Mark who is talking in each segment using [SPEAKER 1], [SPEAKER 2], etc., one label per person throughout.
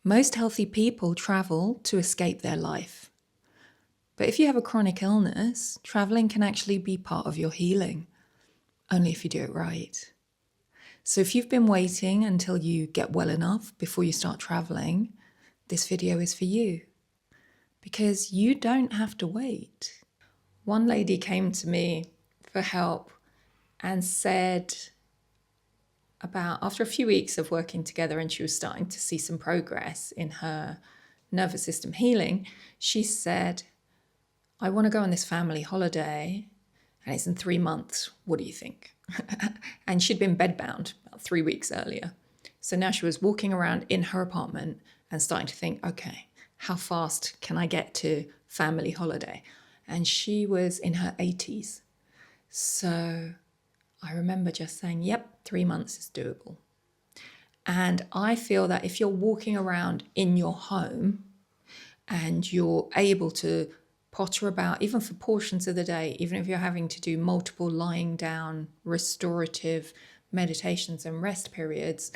[SPEAKER 1] Most healthy people travel to escape their life. But if you have a chronic illness, traveling can actually be part of your healing, only if you do it right. So if you've been waiting until you get well enough before you start traveling, this video is for you. Because you don't have to wait. One lady came to me for help and said after a few weeks of working together and she was starting to see some progress in her nervous system healing, she said, I want to go on this family holiday and it's in 3 months. What do you think? And she'd been bedbound about 3 weeks earlier. So now she was walking around in her apartment and starting to think, okay, how fast can I get to family holiday? And she was in her 80s. So I remember just saying, yep, 3 months is doable. And I feel that if you're walking around in your home and you're able to potter about, even for portions of the day, even if you're having to do multiple lying down, restorative meditations and rest periods,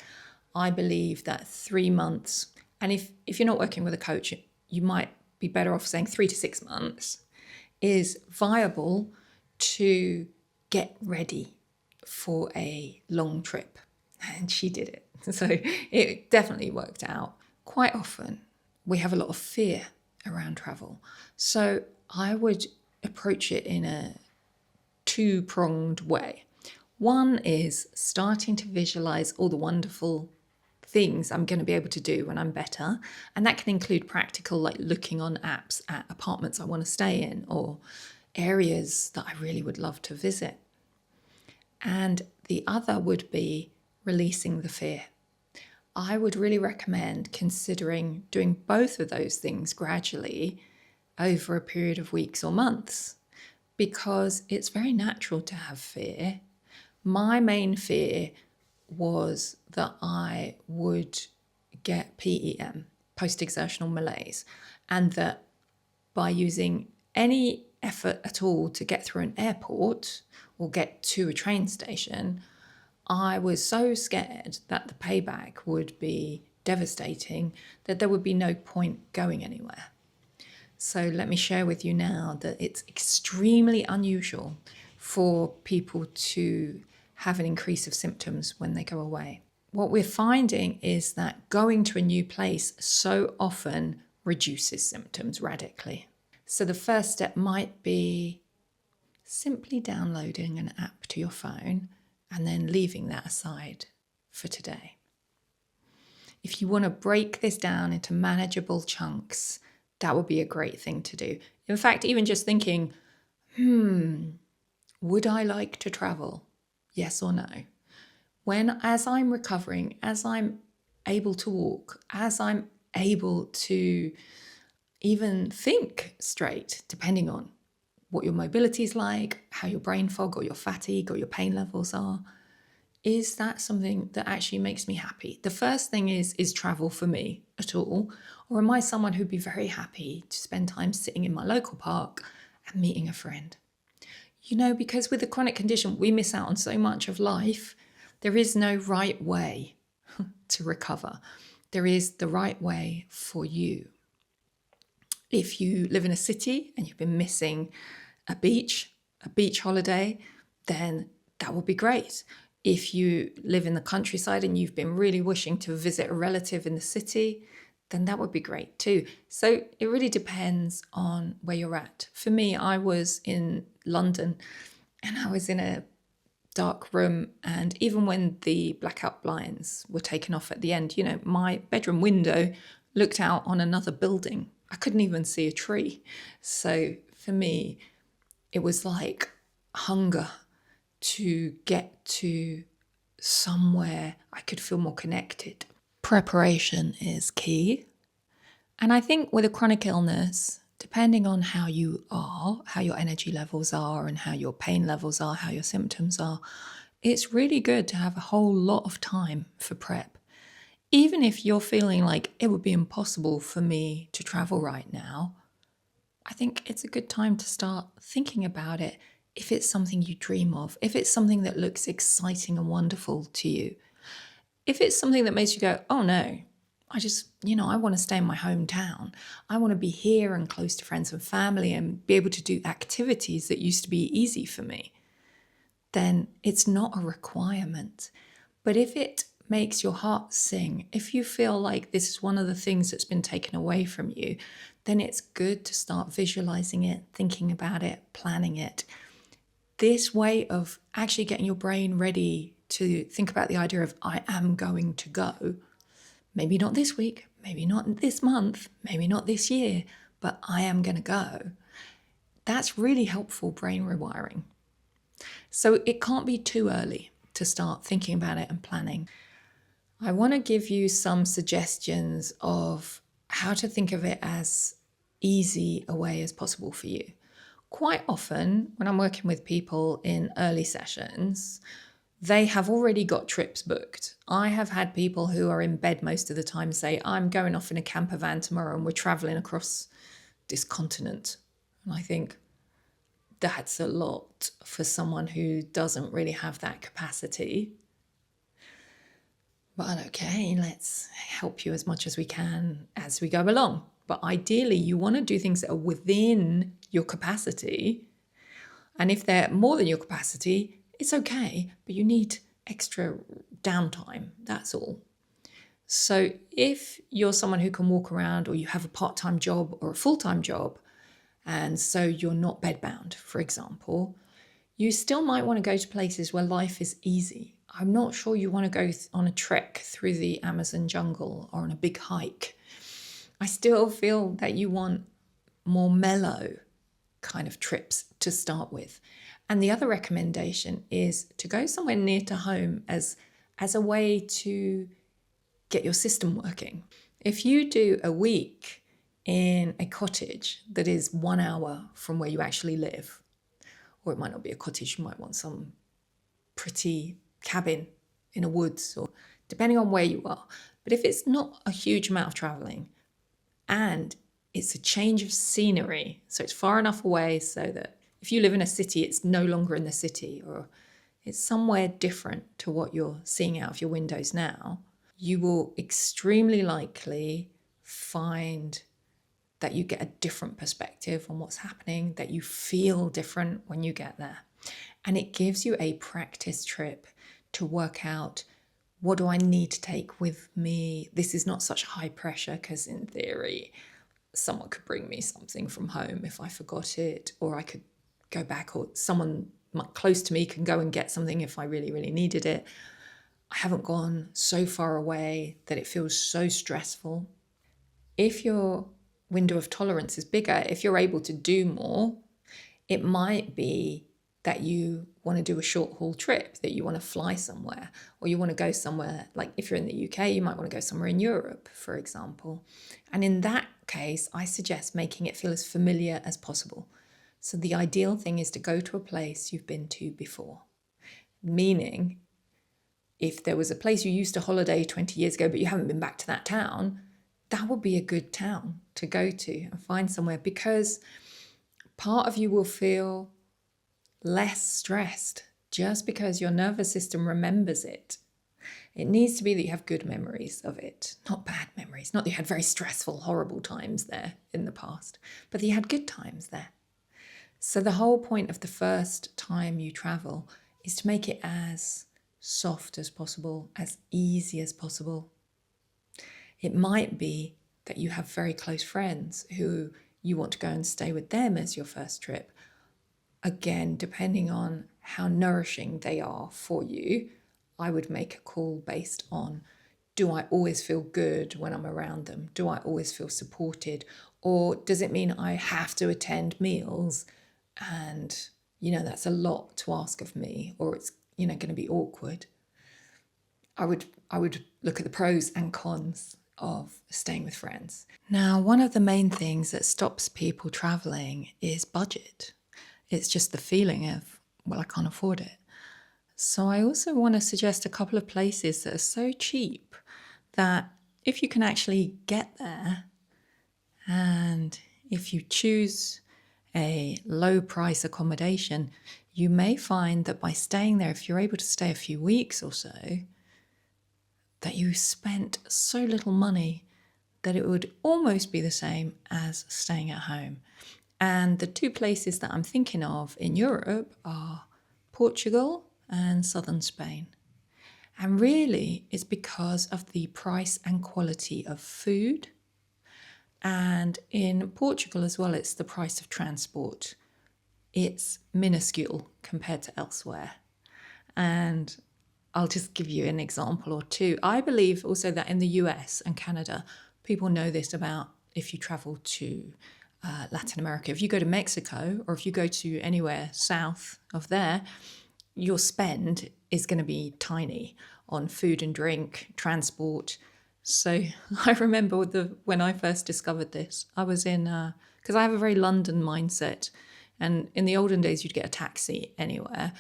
[SPEAKER 1] I believe that 3 months, and if you're not working with a coach, you might be better off saying 3 to 6 months, is viable to get ready for a long trip. And she did it. So it definitely worked out. Quite often we have a lot of fear around travel. So I would approach it in a two-pronged way. One is starting to visualize all the wonderful things I'm going to be able to do when I'm better. And that can include practical, like looking on apps at apartments I want to stay in or areas that I really would love to visit. And the other would be releasing the fear. I would really recommend considering doing both of those things gradually over a period of weeks or months, because it's very natural to have fear. My main fear was that I would get PEM, post-exertional malaise, and that by using any effort at all to get through an airport or get to a train station, I was so scared that the payback would be devastating that there would be no point going anywhere. So let me share with you now that it's extremely unusual for people to have an increase of symptoms when they go away. What we're finding is that going to a new place so often reduces symptoms radically. So the first step might be simply downloading an app to your phone and then leaving that aside for today. If you want to break this down into manageable chunks, that would be a great thing to do. In fact, even just thinking, would I like to travel? Yes or no? As I'm recovering, as I'm able to walk, as I'm able to even think straight, depending on what your mobility is like, how your brain fog or your fatigue or your pain levels are, is that something that actually makes me happy? The first thing is travel for me at all? Or am I someone who'd be very happy to spend time sitting in my local park and meeting a friend? Because with a chronic condition, we miss out on so much of life. There is no right way to recover. There is the right way for you. If you live in a city and you've been missing a beach holiday, then that will be great. If you live in the countryside and you've been really wishing to visit a relative in the city, then that would be great too. So it really depends on where you're at. For me, I was in London and I was in a dark room, and even when the blackout blinds were taken off at the end, my bedroom window looked out on another building. I couldn't even see a tree. So for me, it was like hunger to get to somewhere I could feel more connected. Preparation is key. And I think with a chronic illness, depending on how you are, how your energy levels are and how your pain levels are, how your symptoms are, it's really good to have a whole lot of time for prep. Even if you're feeling like it would be impossible for me to travel right now, I think it's a good time to start thinking about it if it's something you dream of, if it's something that looks exciting and wonderful to you. If it's something that makes you go, oh no, I want to stay in my hometown. I want to be here and close to friends and family and be able to do activities that used to be easy for me. Then it's not a requirement. But if it makes your heart sing, if you feel like this is one of the things that's been taken away from you, then it's good to start visualizing it, thinking about it, planning it. This way of actually getting your brain ready to think about the idea of I am going to go, maybe not this week, maybe not this month, maybe not this year, but I am going to go. That's really helpful brain rewiring. So it can't be too early to start thinking about it and planning. I want to give you some suggestions of how to think of it as easy a way as possible for you. Quite often, when I'm working with people in early sessions, they have already got trips booked. I have had people who are in bed most of the time say, I'm going off in a camper van tomorrow and we're traveling across this continent. And I think that's a lot for someone who doesn't really have that capacity. But okay, let's help you as much as we can as we go along. But ideally, you want to do things that are within your capacity. And if they're more than your capacity, it's okay, but you need extra downtime, that's all. So if you're someone who can walk around, or you have a part-time job or a full-time job, and so you're not bedbound, for example, you still might want to go to places where life is easy. I'm not sure you want to go on a trek through the Amazon jungle or on a big hike. I still feel that you want more mellow kind of trips to start with. And the other recommendation is to go somewhere near to home as a way to get your system working. If you do a week in a cottage that is 1 hour from where you actually live, or it might not be a cottage, you might want some pretty cabin in a woods, or depending on where you are. But if it's not a huge amount of traveling and it's a change of scenery, so it's far enough away so that if you live in a city, it's no longer in the city, or it's somewhere different to what you're seeing out of your windows now, you will extremely likely find that you get a different perspective on what's happening, that you feel different when you get there. And it gives you a practice trip to work out, what do I need to take with me? This is not such high pressure, because in theory, someone could bring me something from home if I forgot it, or I could go back, or someone close to me can go and get something if I really, really needed it. I haven't gone so far away that it feels so stressful. If your window of tolerance is bigger, if you're able to do more, it might be that you want to do a short haul trip, that you want to fly somewhere, or you want to go somewhere, like if you're in the UK, you might want to go somewhere in Europe, for example. And in that case, I suggest making it feel as familiar as possible. So the ideal thing is to go to a place you've been to before. Meaning, if there was a place you used to holiday 20 years ago, but you haven't been back to that town, that would be a good town to go to and find somewhere, because part of you will feel less stressed just because your nervous system remembers it. It needs to be that you have good memories of it, not bad memories, not that you had very stressful, horrible times there in the past, but that you had good times there. So the whole point of the first time you travel is to make it as soft as possible, as easy as possible. It might be that you have very close friends who you want to go and stay with them as your first trip. Again, depending on how nourishing they are for you, I would make a call based on, do I always feel good when I'm around them? Do I always feel supported? Or does it mean I have to attend meals and, that's a lot to ask of me, or it's, going to be awkward? I would look at the pros and cons of staying with friends. Now, one of the main things that stops people traveling is budget. It's just the feeling of, well, I can't afford it. So I also want to suggest a couple of places that are so cheap that if you can actually get there, and if you choose a low price accommodation, you may find that by staying there, if you're able to stay a few weeks or so, that you spent so little money that it would almost be the same as staying at home. And the two places that I'm thinking of in Europe are Portugal and southern Spain. And really, it's because of the price and quality of food. And in Portugal as well, it's the price of transport. It's minuscule compared to elsewhere. And I'll just give you an example or two. I believe also that in the US and Canada, people know this about if you travel to Latin America. If you go to Mexico or if you go to anywhere south of there, your spend is going to be tiny on food and drink, transport. So I remember when I first discovered this, I was in, because I have a very London mindset. And in the olden days, you'd get a taxi anywhere.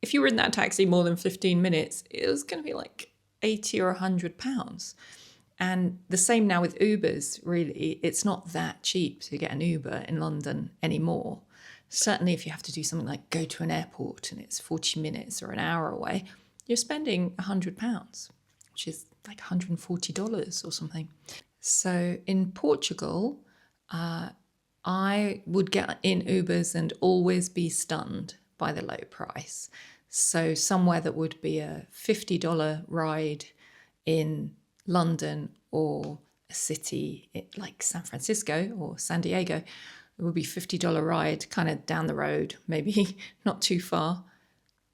[SPEAKER 1] If you were in that taxi more than 15 minutes, it was going to be like 80 or £100. And the same now with Ubers, really. It's not that cheap to get an Uber in London anymore. Certainly if you have to do something like go to an airport and it's 40 minutes or an hour away, you're spending £100, which is like $140 or something. So in Portugal, I would get in Ubers and always be stunned by the low price. So somewhere that would be a $50 ride in London or a city like San Francisco or San Diego, it would be $50 ride kind of down the road, maybe not too far.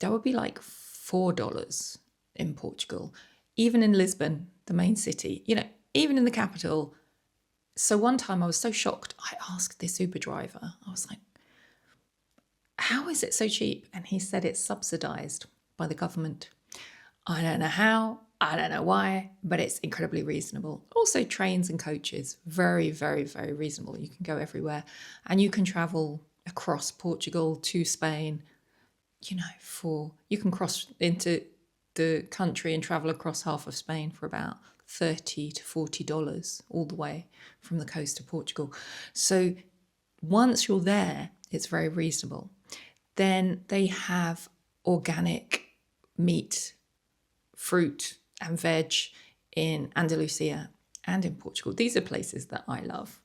[SPEAKER 1] That would be like $4 in Portugal. Even in Lisbon, the main city, even in the capital. So one time I was so shocked, I asked this Uber driver, I was like, how is it so cheap? And he said it's subsidized by the government. I don't know how, I don't know why, but it's incredibly reasonable. Also trains and coaches, very, very, very reasonable. You can go everywhere and you can travel across Portugal to Spain, you can cross into the country and travel across half of Spain for about $30 to $40 all the way from the coast of Portugal. So once you're there, it's very reasonable. Then they have organic meat, fruit and veg in Andalusia and in Portugal. These are places that I love.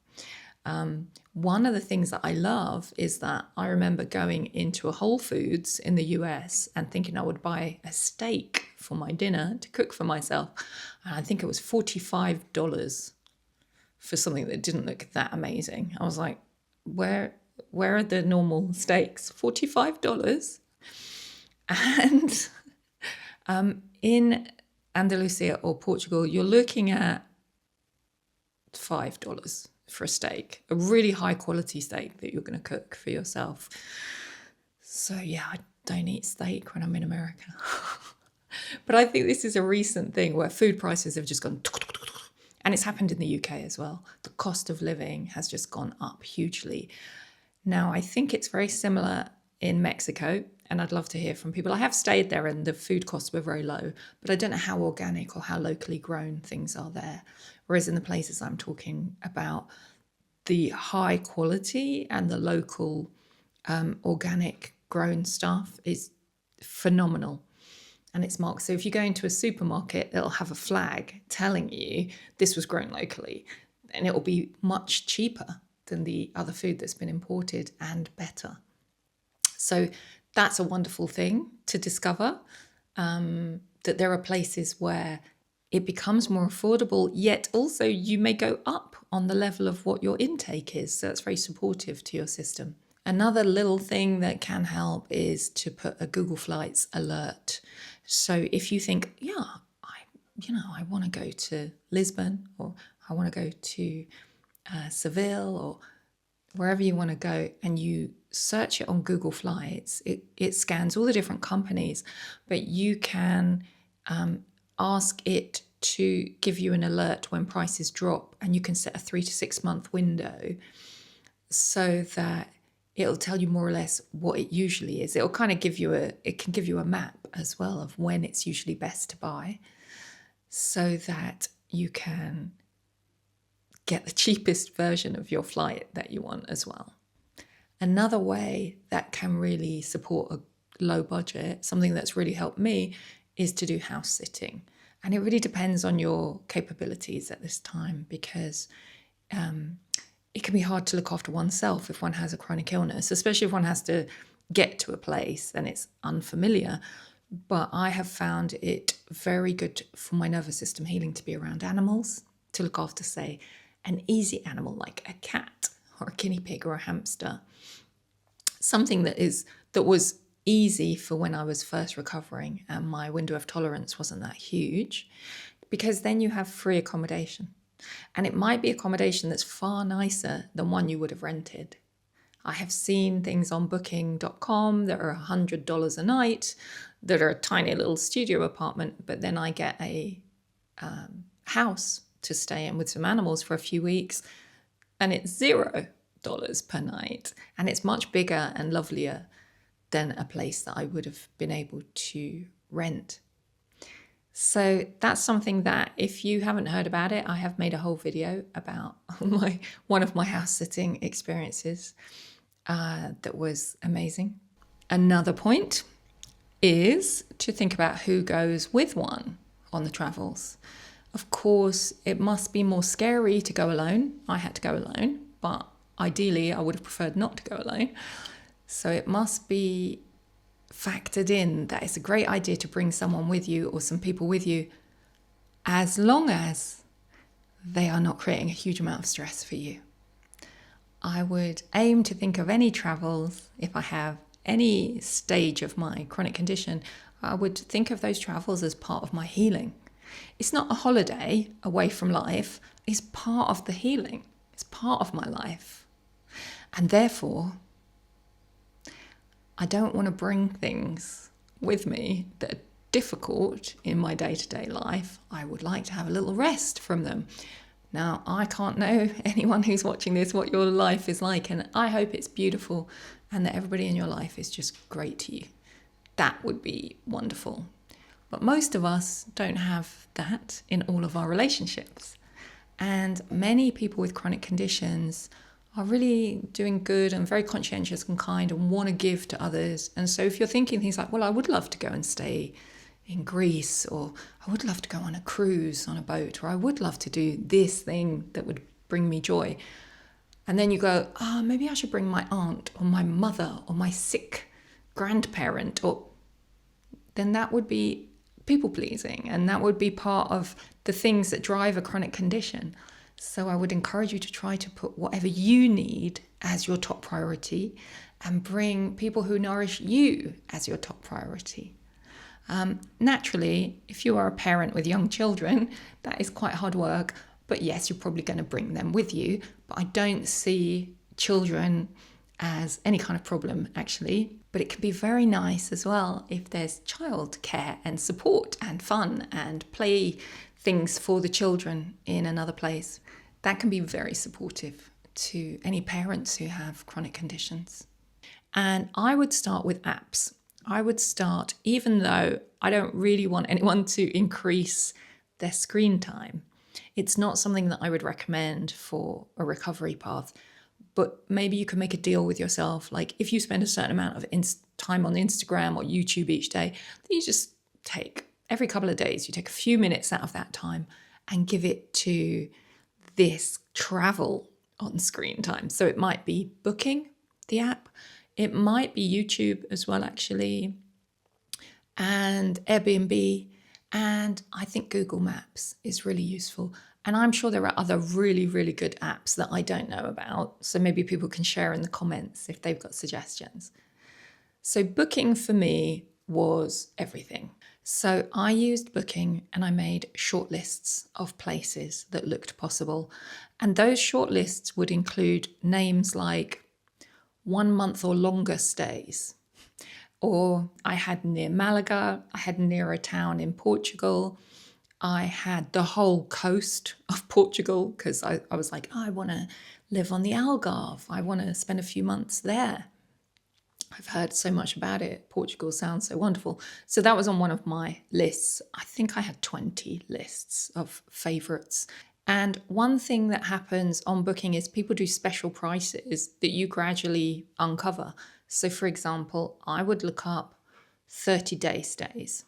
[SPEAKER 1] One of the things that I love is that I remember going into a Whole Foods in the US and thinking I would buy a steak for my dinner to cook for myself. And I think it was $45 for something that didn't look that amazing. I was like, where are the normal steaks? $45? And in Andalusia or Portugal, you're looking at $5 for a steak, a really high quality steak that you're going to cook for yourself. So yeah, I don't eat steak when I'm in America. But I think this is a recent thing where food prices have just gone, and it's happened in the UK as well. The cost of living has just gone up hugely. Now, I think it's very similar in Mexico, and I'd love to hear from people. I have stayed there and the food costs were very low, but I don't know how organic or how locally grown things are there. Whereas in the places I'm talking about, the high quality and the local organic grown stuff is phenomenal. And it's marked. So if you go into a supermarket, it'll have a flag telling you this was grown locally, and it will be much cheaper than the other food that's been imported and better. So that's a wonderful thing to discover, that there are places where it becomes more affordable, yet also you may go up on the level of what your intake is. So it's very supportive to your system. Another little thing that can help is to put a Google Flights alert. So if you think, I want to go to Lisbon, or I want to go to Seville, or wherever you want to go, and you search it on Google Flights, it scans all the different companies, but you can ask it to give you an alert when prices drop, and you can set a 3 to 6 month window so that it'll tell you more or less what it usually is. It'll kind of give you a map as well of when it's usually best to buy, so that you can get the cheapest version of your flight that you want as well. Another way that can really support a low budget, something that's really helped me, is to do house sitting. And it really depends on your capabilities at this time, because it can be hard to look after oneself if one has a chronic illness, especially if one has to get to a place and it's unfamiliar. But I have found it very good for my nervous system healing to be around animals, to look after, say, an easy animal like a cat or a guinea pig or a hamster. Something that was easy for when I was first recovering and my window of tolerance wasn't that huge, because then you have free accommodation. And it might be accommodation that's far nicer than one you would have rented. I have seen things on booking.com that are $100 a night that are a tiny little studio apartment, but then I get a house to stay in with some animals for a few weeks, and it's $0 per night. And it's much bigger and lovelier than a place that I would have been able to rent. So that's something that, if you haven't heard about it, I have made a whole video about one of my house sitting experiences that was amazing. Another point is to think about who goes with one on the travels. Of course, it must be more scary to go alone. I had to go alone, but ideally I would have preferred not to go alone. So it must be factored in that it's a great idea to bring someone with you or some people with you, as long as they are not creating a huge amount of stress for you. I would aim to think of any travels, if I have any stage of my chronic condition, I would think of those travels as part of my healing. It's not a holiday away from life, it's part of the healing. It's part of my life. And therefore, I don't want to bring things with me that are difficult in my day-to-day life. I would like to have a little rest from them. Now, I can't know anyone who's watching this what your life is like, and I hope it's beautiful and that everybody in your life is just great to you. That would be wonderful. But most of us don't have that in all of our relationships. And many people with chronic conditions are really doing good and very conscientious and kind and want to give to others. And so if you're thinking things like, well, I would love to go and stay in Greece, or I would love to go on a cruise on a boat, or I would love to do this thing that would bring me joy. And then you go, maybe I should bring my aunt or my mother or my sick grandparent, or then that would be people pleasing, and that would be part of the things that drive a chronic condition. So I would encourage you to try to put whatever you need as your top priority and bring people who nourish you as your top priority. Naturally, if you are a parent with young children, that is quite hard work. But yes, you're probably going to bring them with you. But I don't see children as any kind of problem, actually. But it can be very nice as well if there's childcare and support and fun and play things for the children in another place. That can be very supportive to any parents who have chronic conditions. And I would start with apps. I would start, even though I don't really want anyone to increase their screen time. It's not something that I would recommend for a recovery path, but maybe you can make a deal with yourself. Like if you spend a certain amount of time on Instagram or YouTube each day, then you just take, every couple of days, you take a few minutes out of that time and give it to this travel on screen time. So it might be Booking, the app. It might be YouTube as well, actually, and Airbnb. And I think Google Maps is really useful. And I'm sure there are other really, really good apps that I don't know about. So maybe people can share in the comments if they've got suggestions. So Booking for me was everything. So I used Booking and I made short lists of places that looked possible. And those short lists would include names like 1 month or longer stays. Or I had near Malaga, I had near a town in Portugal, I had the whole coast of Portugal because I was like, I want to live on the Algarve, I want to spend a few months there. I've heard so much about it. Portugal sounds so wonderful. So that was on one of my lists. I think I had 20 lists of favourites. And one thing that happens on Booking is people do special prices that you gradually uncover. So for example, I would look up 30-day stays.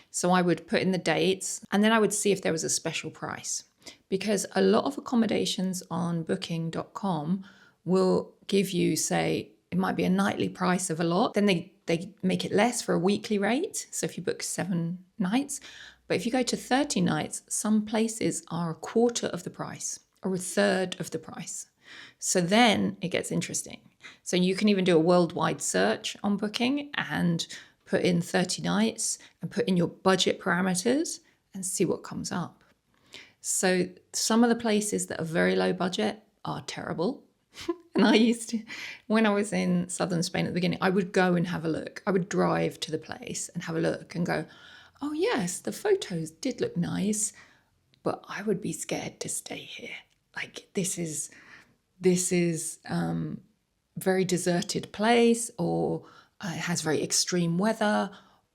[SPEAKER 1] So I would put in the dates and then I would see if there was a special price, because a lot of accommodations on booking.com will give you, say, it might be a nightly price of a lot. Then they make it less for a weekly rate. So if you book 7 nights, but if you go to 30 nights, some places are a quarter of the price or a third of the price. So then it gets interesting. So you can even do a worldwide search on Booking and put in 30 nights and put in your budget parameters and see what comes up. So some of the places that are very low budget are terrible. And I used to, when I was in southern Spain at the beginning, I would go and have a look. I would drive to the place and have a look and go, oh yes, the photos did look nice, but I would be scared to stay here. Like this is very deserted place, or it has very extreme weather,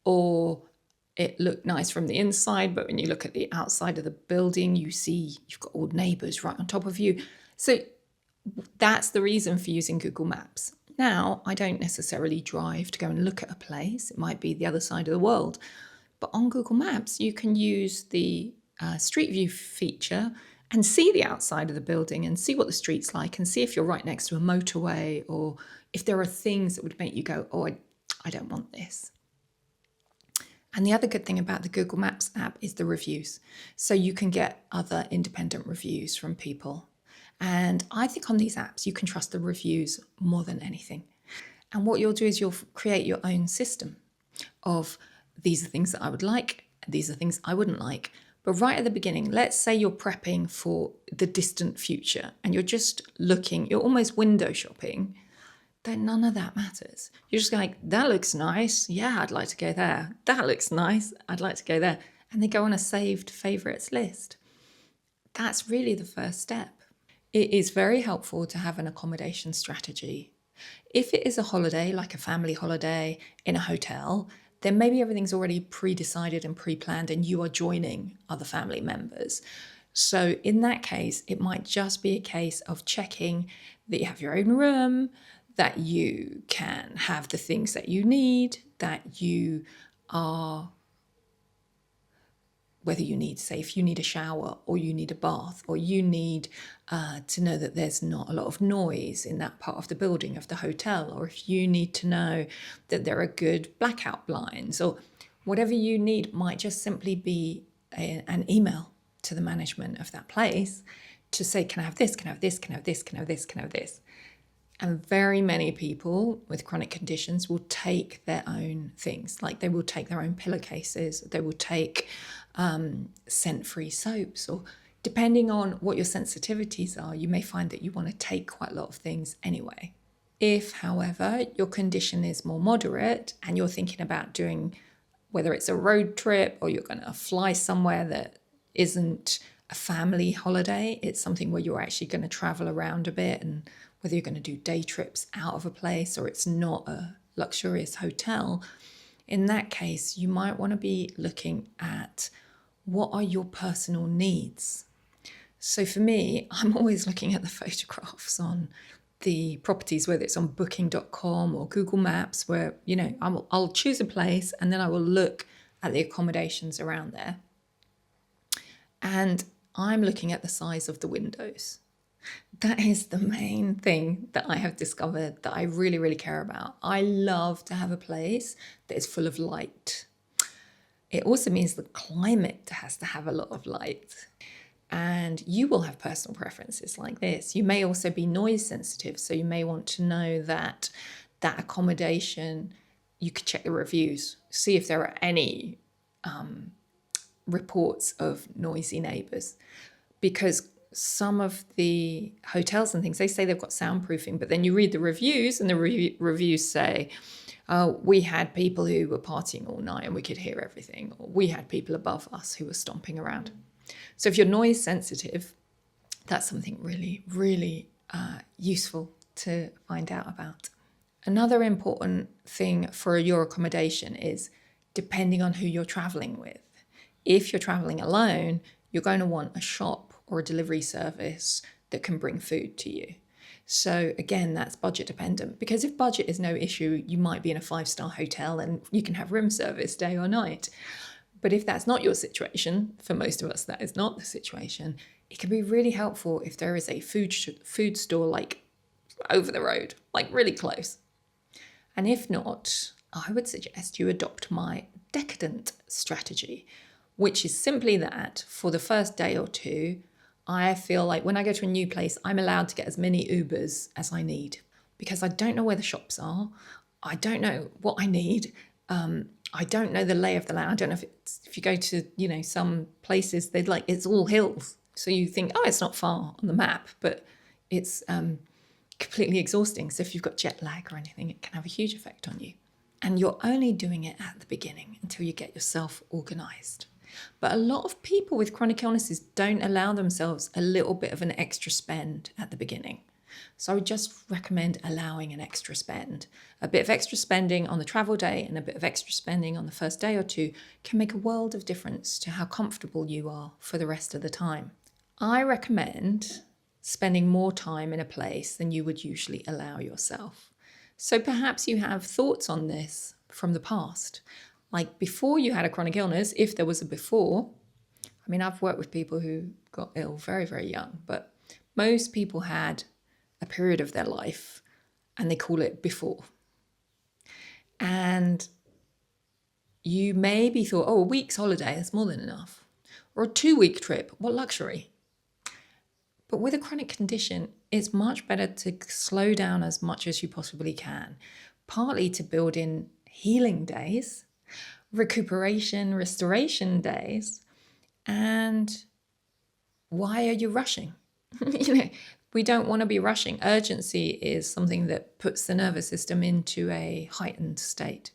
[SPEAKER 1] or it looked nice from the inside, but when you look at the outside of the building, you see you've got old neighbours right on top of you. So that's the reason for using Google Maps. Now, I don't necessarily drive to go and look at a place. It might be the other side of the world. But on Google Maps, you can use the Street View feature and see the outside of the building and see what the street's like and see if you're right next to a motorway or if there are things that would make you go, oh, I don't want this. And the other good thing about the Google Maps app is the reviews. So you can get other independent reviews from people. And I think on these apps, you can trust the reviews more than anything. And what you'll do is you'll create your own system of these are things that I would like, these are things I wouldn't like. But right at the beginning, let's say you're prepping for the distant future and you're just looking, you're almost window shopping, then none of that matters. You're just like, that looks nice. Yeah, I'd like to go there. That looks nice. I'd like to go there. And they go on a saved favorites list. That's really the first step. It is very helpful to have an accommodation strategy. If it is a holiday, like a family holiday in a hotel, then maybe everything's already pre-decided and pre-planned and you are joining other family members. So in that case, it might just be a case of checking that you have your own room, that you can have the things that you need, that you are, whether you need, say, if you need a shower or you need a bath or you need to know that there's not a lot of noise in that part of the building of the hotel, or if you need to know that there are good blackout blinds, or whatever you need might just simply be an email to the management of that place to say, can I have this, can I have this, can I have this, can I have this, can I have this? And very many people with chronic conditions will take their own things, like they will take their own pillowcases, they will take scent-free soaps, or depending on what your sensitivities are, you may find that you want to take quite a lot of things anyway. If, however, your condition is more moderate and you're thinking about doing, whether it's a road trip or you're going to fly somewhere that isn't a family holiday, it's something where you're actually going to travel around a bit, and whether you're going to do day trips out of a place or it's not a luxurious hotel, in that case, you might want to be looking at what are your personal needs. So for me, I'm always looking at the photographs on the properties, whether it's on booking.com or Google Maps, where, you know, I'll choose a place and then I will look at the accommodations around there. And I'm looking at the size of the windows. That is the main thing that I have discovered that I really, really care about. I love to have a place that is full of light. It also means the climate has to have a lot of light. And you will have personal preferences like this. You may also be noise sensitive, so you may want to know that that accommodation, you could check the reviews, see if there are any reports of noisy neighbours. Because some of the hotels and things, they say they've got soundproofing, but then you read the reviews and the reviews say, we had people who were partying all night and we could hear everything, or we had people above us who were stomping around. So if you're noise sensitive, that's something really, really useful to find out about. Another important thing for your accommodation is depending on who you're traveling with. If you're traveling alone, you're going to want a shop or a delivery service that can bring food to you. So again, that's budget dependent, because if budget is no issue, you might be in a 5-star hotel and you can have room service day or night. But if that's not your situation, for most of us that is not the situation, it can be really helpful if there is a food store like over the road, like really close. And if not, I would suggest you adopt my Decadent Strategy, which is simply that for the first day or two, I feel like when I go to a new place, I'm allowed to get as many Ubers as I need because I don't know where the shops are. I don't know what I need. I don't know the lay of the land. I don't know if you go to, some places, they'd like, it's all hills. So you think, oh, it's not far on the map, but it's completely exhausting. So if you've got jet lag or anything, it can have a huge effect on you. And you're only doing it at the beginning until you get yourself organized. But a lot of people with chronic illnesses don't allow themselves a little bit of an extra spend at the beginning. So I would just recommend allowing an extra spend. A bit of extra spending on the travel day and a bit of extra spending on the first day or two can make a world of difference to how comfortable you are for the rest of the time. I recommend spending more time in a place than you would usually allow yourself. So perhaps you have thoughts on this from the past. Like before you had a chronic illness, if there was a before, I've worked with people who got ill very, very young, but most people had a period of their life and they call it before. And you maybe thought, oh, a week's holiday, that's more than enough. Or a 2-week trip, what luxury. But with a chronic condition, it's much better to slow down as much as you possibly can, partly to build in healing days, recuperation, restoration days, and why are you rushing? We don't want to be rushing. Urgency is something that puts the nervous system into a heightened state.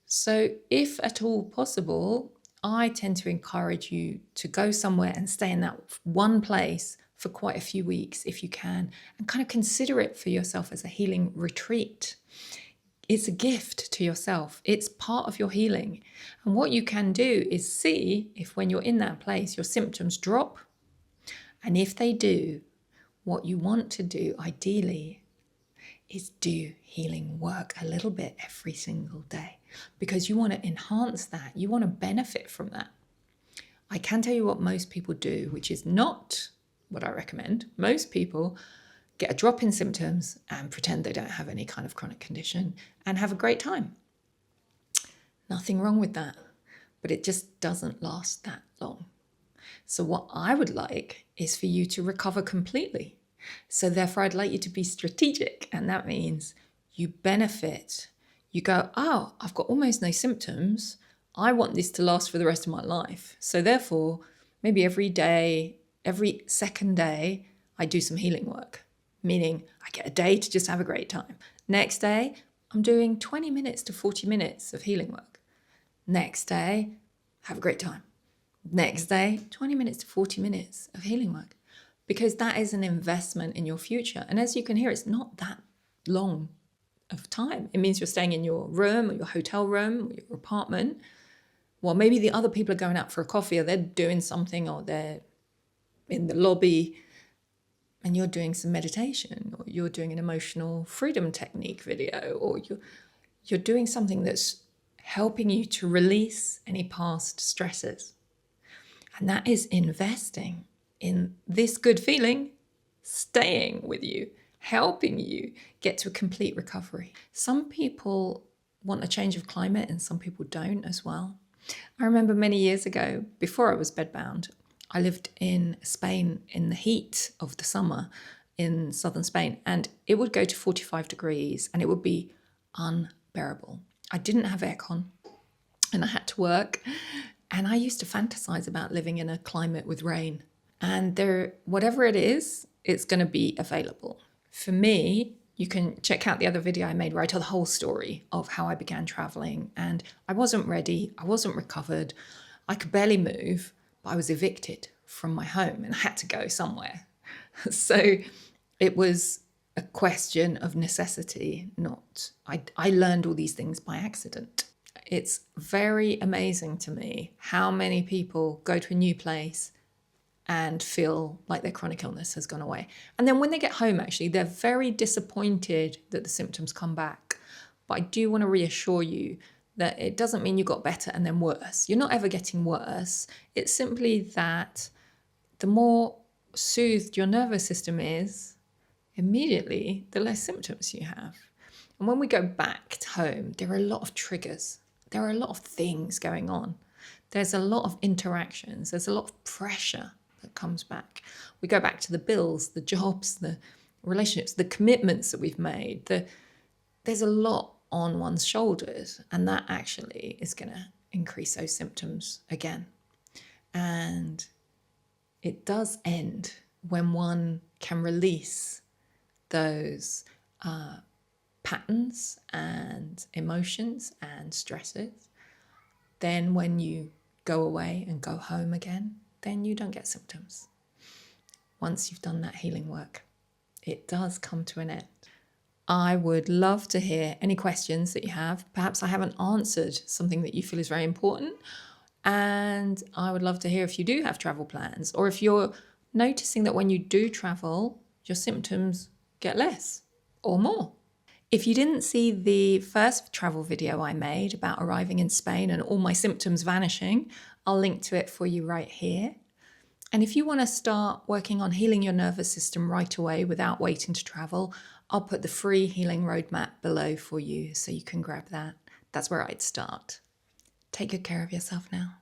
[SPEAKER 1] So if at all possible, I tend to encourage you to go somewhere and stay in that one place for quite a few weeks if you can, and kind of consider it for yourself as a healing retreat. It's a gift to yourself. It's part of your healing. And what you can do is see if when you're in that place, your symptoms drop. And if they do, what you want to do ideally is do healing work a little bit every single day, because you want to enhance that. You want to benefit from that. I can tell you what most people do, which is not what I recommend. Most people get a drop in symptoms and pretend they don't have any kind of chronic condition and have a great time. Nothing wrong with that, but it just doesn't last that long. So what I would like is for you to recover completely. So therefore, I'd like you to be strategic. And that means you benefit. You go, oh, I've got almost no symptoms. I want this to last for the rest of my life. So therefore, maybe every day, every second day, I do some healing work. Meaning I get a day to just have a great time. Next day, I'm doing 20 minutes to 40 minutes of healing work. Next day, have a great time. Next day, 20 minutes to 40 minutes of healing work, because that is an investment in your future. And as you can hear, it's not that long of time. It means you're staying in your room or your hotel room or your apartment. Well, maybe the other people are going out for a coffee, or they're doing something, or they're in the lobby and you're doing some meditation, or you're doing an emotional freedom technique video, or you're doing something that's helping you to release any past stresses. And that is investing in this good feeling staying with you, helping you get to a complete recovery. Some people want a change of climate and some people don't as well. I remember many years ago, before I was bedbound, I lived in Spain in the heat of the summer in southern Spain, and it would go to 45 degrees and it would be unbearable. I didn't have aircon and I had to work. And I used to fantasize about living in a climate with rain. And whatever it is, it's going to be available. For me, you can check out the other video I made where I tell the whole story of how I began traveling. And I wasn't ready. I wasn't recovered. I could barely move, but I was evicted from my home and I had to go somewhere. So it was a question of necessity, not. I learned all these things by accident. It's very amazing to me how many people go to a new place and feel like their chronic illness has gone away. And then when they get home, actually, they're very disappointed that the symptoms come back. But I do want to reassure you that it doesn't mean you got better and then worse. You're not ever getting worse. It's simply that the more soothed your nervous system is, immediately the less symptoms you have. And when we go back to home, there are a lot of triggers. There are a lot of things going on. There's a lot of interactions. There's a lot of pressure that comes back. We go back to the bills, the jobs, the relationships, the commitments that we've made. There's a lot on one's shoulders, and that actually is going to increase those symptoms again. And it does end when one can release those patterns and emotions and stresses. Then when you go away and go home again, then you don't get symptoms. Once you've done that healing work, it does come to an end. I would love to hear any questions that you have. Perhaps I haven't answered something that you feel is very important. And I would love to hear if you do have travel plans, or if you're noticing that when you do travel, your symptoms get less or more. If you didn't see the first travel video I made about arriving in Spain and all my symptoms vanishing, I'll link to it for you right here. And if you want to start working on healing your nervous system right away without waiting to travel, I'll put the free healing roadmap below for you so you can grab that. That's where I'd start. Take good care of yourself now.